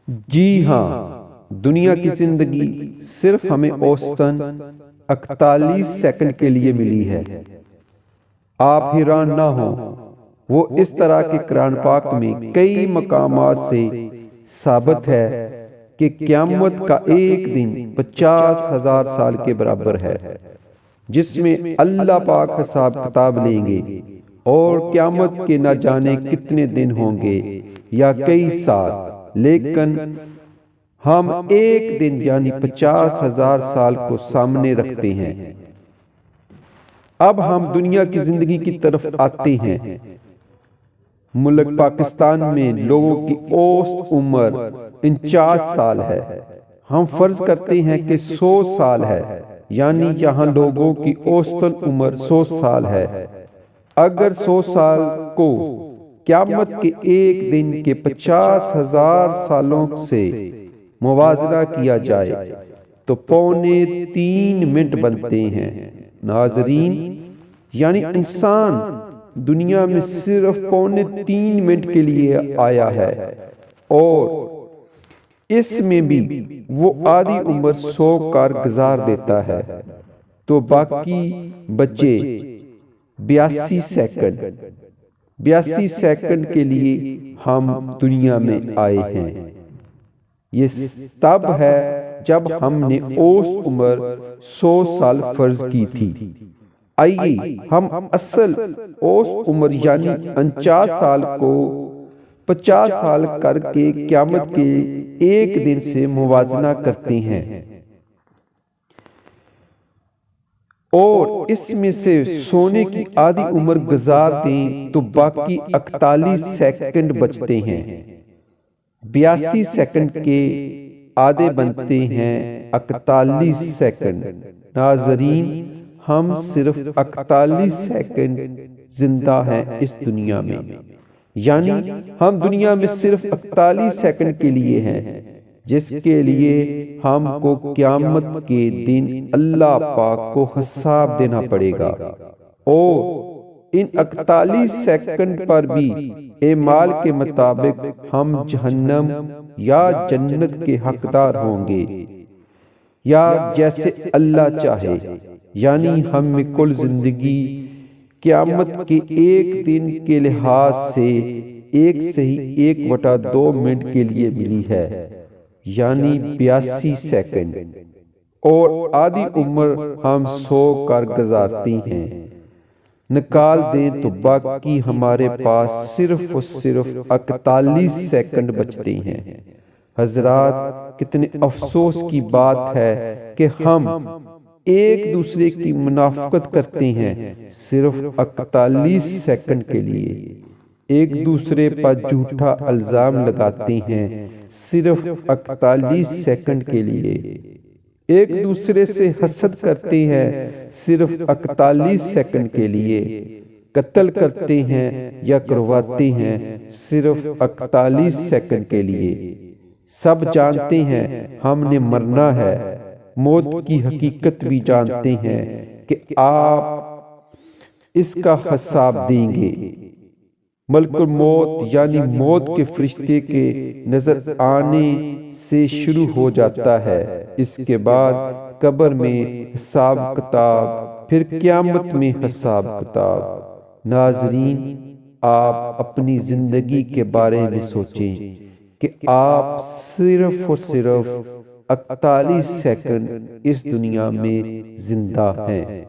جی ہاں، دنیا کی زندگی صرف ہمیں اوسطاً 41 سیکنڈ کے لیے ملی ہے۔ آپ حیران نہ ہوں، وہ اس طرح کے قرآن پاک میں کئی مقامات سے ثابت ہے کہ قیامت کا ایک دن 50,000 سال کے برابر ہے، جس میں اللہ پاک حساب کتاب لیں گے، اور قیامت کے نہ جانے کتنے دن ہوں گے یا کئی سال، لیکن ہم ایک دن یعنی 50,000 سال کو سامنے رکھتے ہیں۔ اب ہم دنیا کی زندگی کی طرف آتے ہیں۔ ملک پاکستان میں لوگوں کی اوسط عمر 49 سال ہے۔ ہم فرض کرتے ہیں کہ 100 سال ہے، یعنی یہاں لوگوں کی اوسطاً عمر 100 سال ہے۔ اگر 100 سال کو قیامت کے ایک دن کے 50,000 سالوں سے موازنہ کیا جائے تو 3.25 منٹ بنتے ہیں۔ ناظرین، یعنی انسان دنیا میں صرف 3.25 منٹ کے لیے آیا ہے، اور اس میں بھی وہ آدھی عمر سو کار گزار دیتا ہے، تو باقی بچے 82 سیکنڈ۔ 82 سیکنڈ کے لیے ہم دنیا میں آئے ہیں۔ یہ تب ہے جب ہم نے اوسط عمر 100 سال فرض کی تھی۔ آئیے ہم اصل اوسط عمر یعنی 49 سال کو 50 سال کر کے قیامت کے ایک دن سے موازنہ کرتے ہیں، اور اس میں سے سونے کی آدھی عمر گزار دیں تو باقی 41 سیکنڈ بچتے ہیں۔ 82 سیکنڈ کے آدھے بنتے ہیں 41 سیکنڈ۔ ناظرین، ہم صرف 41 سیکنڈ زندہ ہیں اس دنیا میں، یعنی ہم دنیا میں صرف 41 سیکنڈ کے لیے ہیں، جس کے لیے ہم کو قیامت کے دن اللہ پاک کو حساب دینا پڑے گا، اور ان 41 سیکنڈ پر بھی اعمال کے مطابق ہم جہنم یا جنت کے حقدار ہوں گے، یا جیسے اللہ چاہے۔ یعنی ہم میں کل زندگی قیامت کے ایک دن کے لحاظ سے 1/2 منٹ کے لیے ملی ہے، یعنی 82 سیکنڈ، اور آدھی عمر ہم 100 کر گزارتے ہیں۔ نکال دیں تو باقی ہمارے پاس صرف اور صرف 41 سیکنڈ بچتے ہیں۔ حضرات، کتنے افسوس کی بات ہے کہ ہم ایک دوسرے کی منافقت کرتے ہیں صرف 41 سیکنڈ کے لیے، ایک دوسرے پر جھوٹا الزام لگاتے ہیں صرف 41 سیکنڈ کے لیے، ایک دوسرے سے حسد کرتے ہیں صرف 41 سیکنڈ کے لیے، قتل کرتے ہیں یا کرواتے ہیں صرف 41 سیکنڈ کے لیے۔ سب جانتے ہیں ہم نے مرنا ہے، موت کی حقیقت بھی جانتے ہیں کہ آپ اس کا حساب دیں گے۔ ملک الموت یعنی موت کے فرشتے کے نظر آنے سے شروع ہو جاتا ہے، اس کے بعد قبر میں حساب کتاب، پھر قیامت میں حساب کتاب۔ ناظرین، آپ اپنی زندگی کے بارے میں سوچیں کہ آپ صرف اور صرف 41 سیکنڈ اس دنیا میں زندہ ہیں۔